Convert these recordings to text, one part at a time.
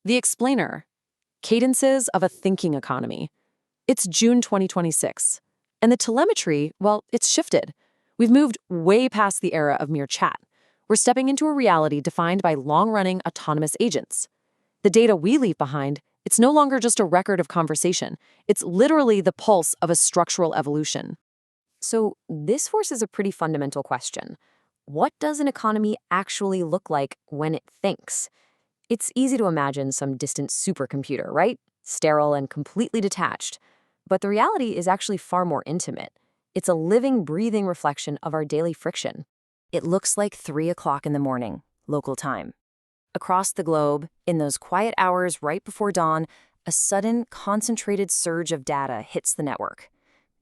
The Explainer, Cadences of a Thinking Economy. It's June 2026. And the telemetry, well, it's shifted. We've moved way past the era of mere chat. We're stepping into a reality defined by long-running autonomous agents. The data we leave behind, it's no longer just a record of conversation. It's literally the pulse of a structural evolution. So this forces a pretty fundamental question. What does an economy actually look like when it thinks? It's easy to imagine some distant supercomputer, right? Sterile and completely detached. But the reality is actually far more intimate. It's a living, breathing reflection of our daily friction. It looks like 3 o'clock in the morning, local time. Across the globe, in those quiet hours right before dawn, a sudden, concentrated surge of data hits the network.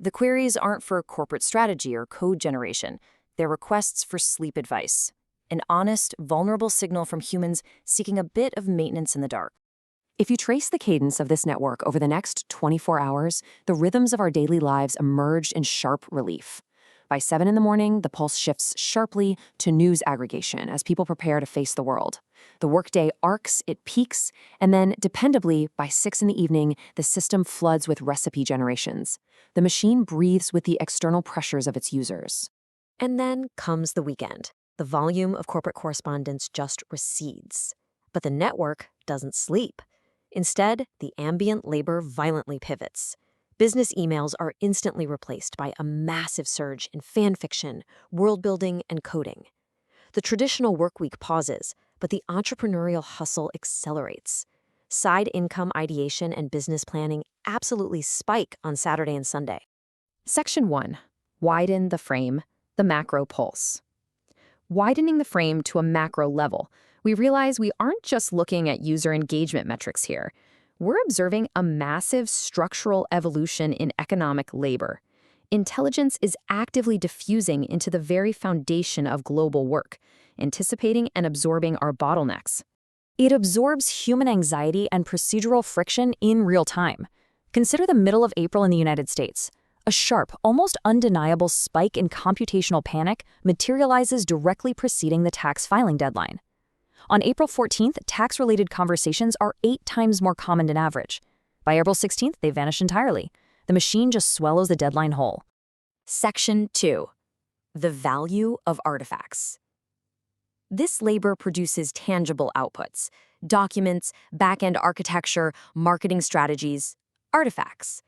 The queries aren't for corporate strategy or code generation. They're requests for sleep advice. An honest, vulnerable signal from humans seeking a bit of maintenance in the dark. If you trace the cadence of this network over the next 24 hours, the rhythms of our daily lives emerged in sharp relief. By 7 in the morning, the pulse shifts sharply to news aggregation as people prepare to face the world. The workday arcs, it peaks, and then, dependably, by 6 in the evening, the system floods with recipe generations. The machine breathes with the external pressures of its users. And then comes the weekend. The volume of corporate correspondence just recedes. But the network doesn't sleep. Instead, the ambient labor violently pivots. Business emails are instantly replaced by a massive surge in fan fiction, world building, and coding. The traditional workweek pauses, but the entrepreneurial hustle accelerates. Side income ideation and business planning absolutely spike on Saturday and Sunday. Section 1. Widen the frame, the macro pulse. Widening the frame to a macro level, we realize we aren't just looking at user engagement metrics here. We're observing a massive structural evolution in economic labor. Intelligence is actively diffusing into the very foundation of global work, anticipating and absorbing our bottlenecks. It absorbs human anxiety and procedural friction in real time. Consider the middle of April in the United States. A sharp, almost undeniable spike in computational panic materializes directly preceding the tax filing deadline. On April 14th, tax-related conversations are 8 times more common than average. By April 16th, they vanish entirely. The machine just swallows the deadline whole. Section 2. The value of artifacts. This labor produces tangible outputs: documents, back-end architecture, marketing strategies, artifacts.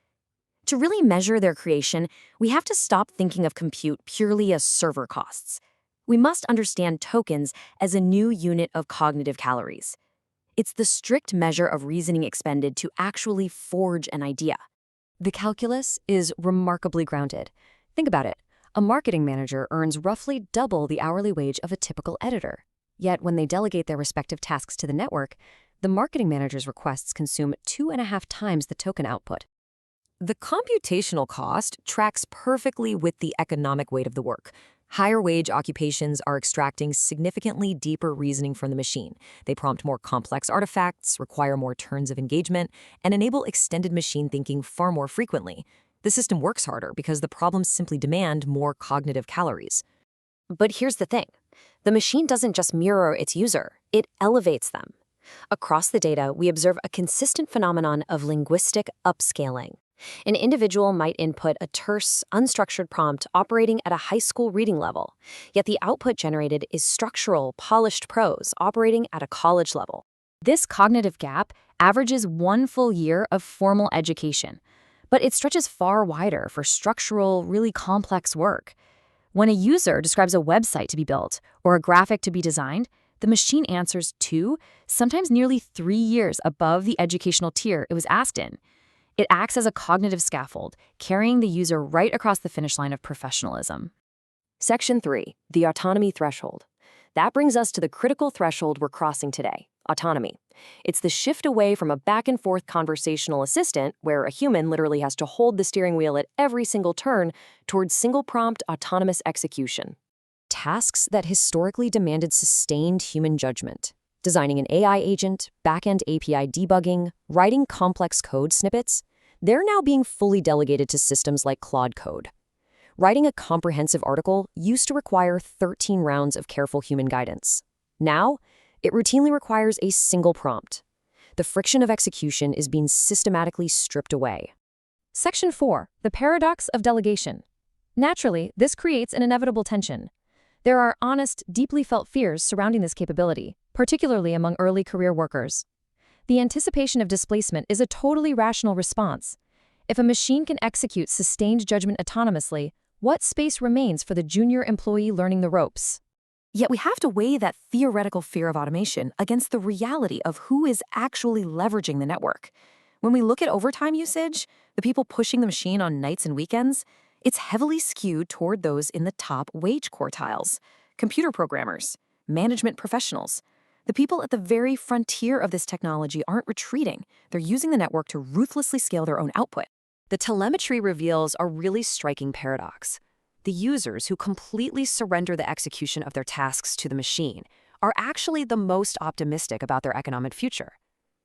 To really measure their creation, we have to stop thinking of compute purely as server costs. We must understand tokens as a new unit of cognitive calories. It's the strict measure of reasoning expended to actually forge an idea. The calculus is remarkably grounded. Think about it. A marketing manager earns roughly double the hourly wage of a typical editor. Yet when they delegate their respective tasks to the network, the marketing manager's requests consume 2.5 times the token output. The computational cost tracks perfectly with the economic weight of the work. Higher wage occupations are extracting significantly deeper reasoning from the machine. They prompt more complex artifacts, require more turns of engagement, and enable extended machine thinking far more frequently. The system works harder because the problems simply demand more cognitive calories. But here's the thing. The machine doesn't just mirror its user, it elevates them. Across the data, we observe a consistent phenomenon of linguistic upscaling. An individual might input a terse, unstructured prompt operating at a high school reading level, yet the output generated is structural, polished prose operating at a college level. This cognitive gap averages 1 full year of formal education, but it stretches far wider for structural, really complex work. When a user describes a website to be built or a graphic to be designed, the machine answers 2, sometimes nearly 3 years above the educational tier it was asked in. It acts as a cognitive scaffold, carrying the user right across the finish line of professionalism. Section 3, the autonomy threshold. That brings us to the critical threshold we're crossing today, autonomy. It's the shift away from a back-and-forth conversational assistant, where a human literally has to hold the steering wheel at every single turn, towards single-prompt autonomous execution. Tasks that historically demanded sustained human judgment. Designing an AI agent, back-end API debugging, writing complex code snippets, they're now being fully delegated to systems like Claude Code. Writing a comprehensive article used to require 13 rounds of careful human guidance. Now, it routinely requires a single prompt. The friction of execution is being systematically stripped away. Section 4. The paradox of delegation. Naturally, this creates an inevitable tension. There are honest, deeply felt fears surrounding this capability, particularly among early career workers. The anticipation of displacement is a totally rational response. If a machine can execute sustained judgment autonomously, what space remains for the junior employee learning the ropes? Yet we have to weigh that theoretical fear of automation against the reality of who is actually leveraging the network. When we look at overtime usage, the people pushing the machine on nights and weekends, it's heavily skewed toward those in the top wage quartiles: computer programmers, management professionals. The people at the very frontier of this technology aren't retreating. They're using the network to ruthlessly scale their own output. The telemetry reveals a really striking paradox. The users who completely surrender the execution of their tasks to the machine are actually the most optimistic about their economic future.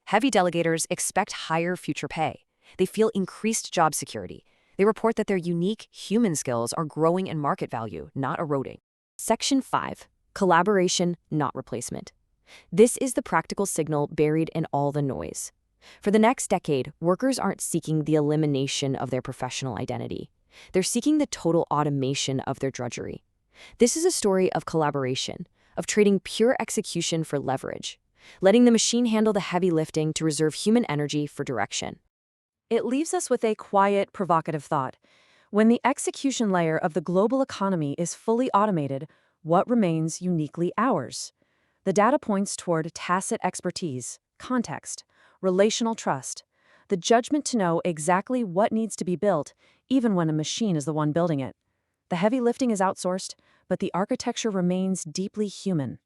Heavy delegators expect higher future pay. They feel increased job security. They report that their unique human skills are growing in market value, not eroding. Section 5. Collaboration, not replacement. This is the practical signal buried in all the noise. For the next decade, workers aren't seeking the elimination of their professional identity. They're seeking the total automation of their drudgery. This is a story of collaboration, of trading pure execution for leverage, letting the machine handle the heavy lifting to reserve human energy for direction. It leaves us with a quiet, provocative thought. When the execution layer of the global economy is fully automated, what remains uniquely ours? The data points toward tacit expertise, context, relational trust, the judgment to know exactly what needs to be built, even when a machine is the one building it. The heavy lifting is outsourced, but the architecture remains deeply human.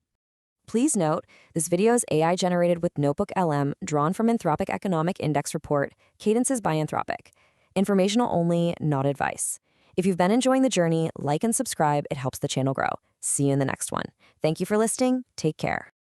Please note, this video is AI generated with Notebook LM drawn from Anthropic Economic Index report, Cadences by Anthropic. Informational only, not advice. If you've been enjoying the journey, like and subscribe. It helps the channel grow. See you in the next one. Thank you for listening. Take care.